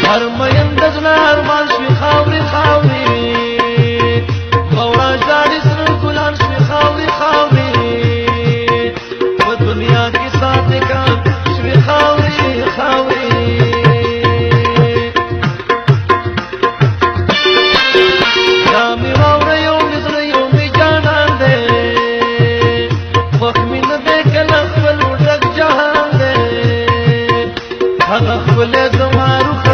هر مین د زړه ارمان شوي خاورې خاورې غوړه ژاړي سره ګلان شوي خاورې خاورې په دنیا کې صادقان شوي خاورې خاورې دا مې واوره یو مې زړه یو مې جانان دی خوښ مې نه دی کله خپل ډک جهان دی هغه ښکلی زما روح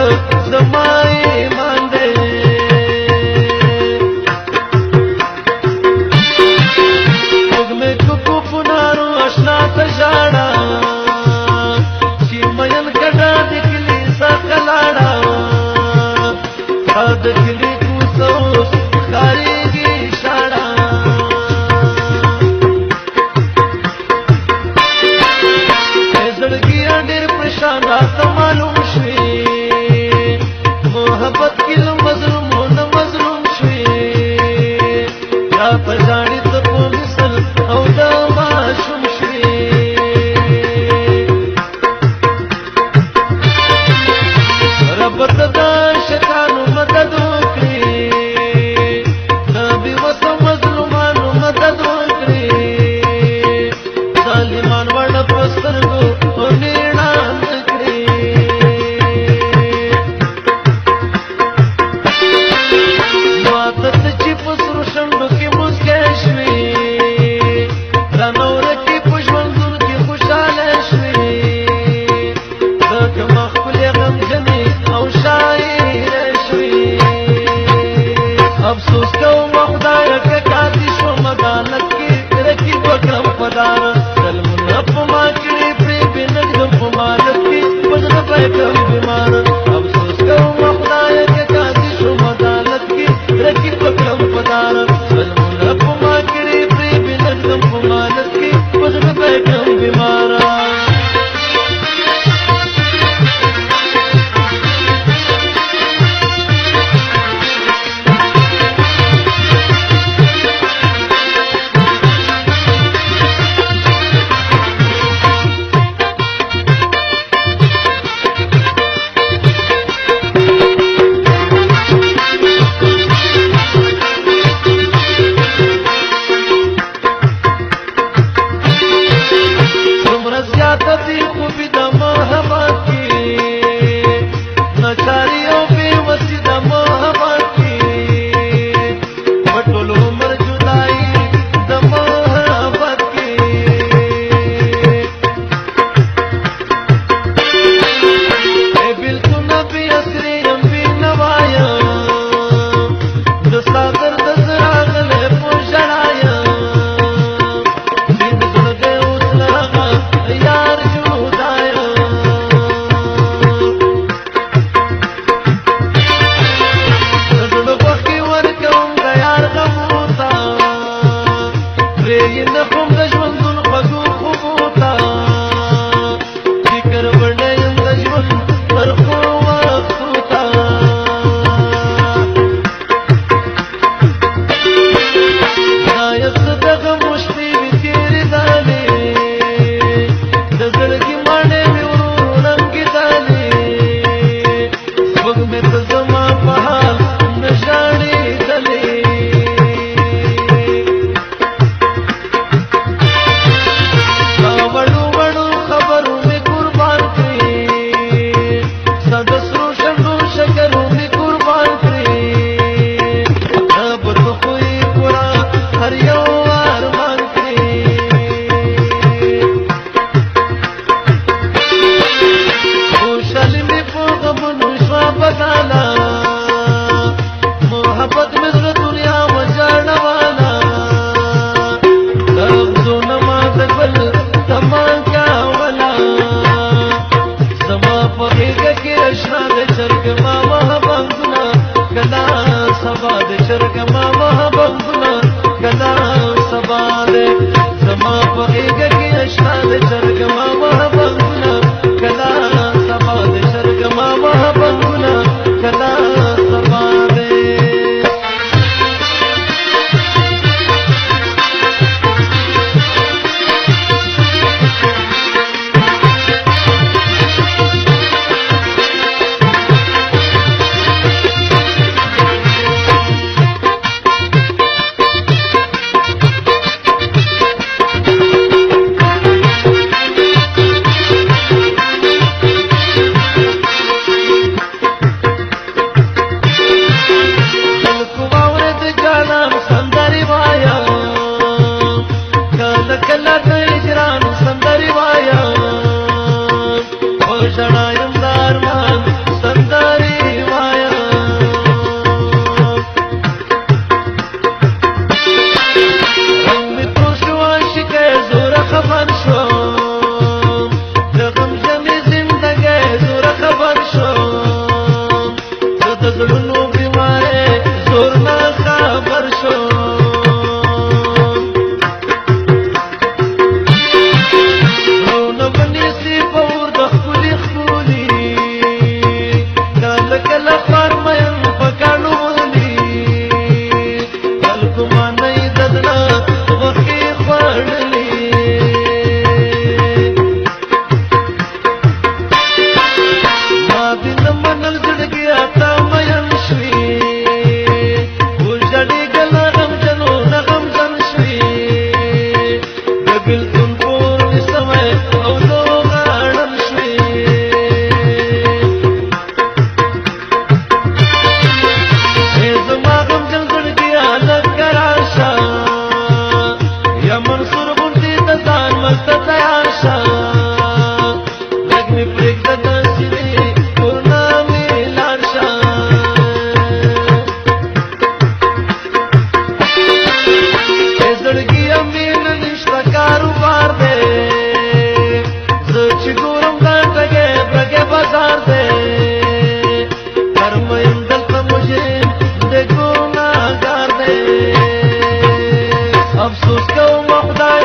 زما ایمان دی وږمې کوکو پنارو اشنا ته ژاړه چې مین کډه د کلي څخه لاړه د کلي کوڅه اوس ښکارېږي شاړه زړګیه ډېر پریشان راته معلوم شوي محبت کې له مظلومونه مظلوم شوي یا په ژاړې ته په مثل او د ماشوم شوي رب ته د شیطانو مدد وکړي د بېوسو مظلومانو مدد وکړي ظالمان وړه په سترګو نیړان کړي ماته ته چې په سرو شونډو کې مسکی شوې رانه ورکې په ژوندون کې خوشحاله شوې ځکه ما ښکلې غمجنې او شاعره شوې افسوس کوم خدایه که کاتې شوم عدالت کې رقیب وکړم په داره ظلمونه په ما کړي پرې بې نږدم په مالت کې په زړه به کړم بیمار افسوس کوم خدایه که کاتې شوم عدالت کې رقیب وکړم په داره ظلمونه په ما کړي پرې بې نږدم په مالت کې په زړه به کړم بیمار څومره زیاته دي خوبي د محبت کې ناچاري او بېوسي د محبت کې په ټول عمر جدایي د محبت کې بېلتون بې اسرې یم بېنوا یم د ستا درد زه راغلی په ژړا یم دین زړګی اوس له هغه یار جدا یم د زړه خوښي ورکوم د یار غمو ته پرې یې نه خورم د ژوندون خوږو خوبو ته فکر وړی یم د ژوند ترخو وختو ته ښایست د غمو شپې وي تېرېدلې د زړګي ماڼۍ مې ورو ورو ړنګېدلې وږمې ته زما په حال نه ژاړېدلې ستا وړو وړو خبرو مې قربان کړې ستا د سرو شونډو شکرو مې قربان کړې په توښو یې پوره هر یو ارمان کړې خوشحالي مې په غمونو شوه بدله محبت مې زړه دنیا وژړوله د اغزو نه ماته ګل تمان کوله زما په غېږه کې اشنا د چرګ ماما بنګونه کله سبا د چرګ ماما بنګونه کله سبا دی زما په غېږه کې اشنا د چرګ ماما بنګونه کله سبا د چرګ ماما بنګونه کله سبا دی خبر شوم زه د زړونو بیمارۍ زور نه خبر شوم زړونه به نیسي په اور د ښکلي ښکلي کله کله خوار مین په کاڼو ولي خلکو مانۍ د زړه غوښې خوړلي ما دې نه منل زړګیه تا مین شوې وژړېږه له غمجنو نه غمجن شوې د بېلتون پور مې سوی او لوغاړن شوې ای زما غمجن زړګیه لږه راشه یا منصور غوندې د ځان مزده تیار شه لږ مې پرېږده د سینې کورونه مې لاړ شه ای زړګیه مینه نشته کاروبار دی زه چې ګورم دا ټګې برګې بازار دی هر مین دلته مجرم دی ګناهګار دی افسوس کوم خدای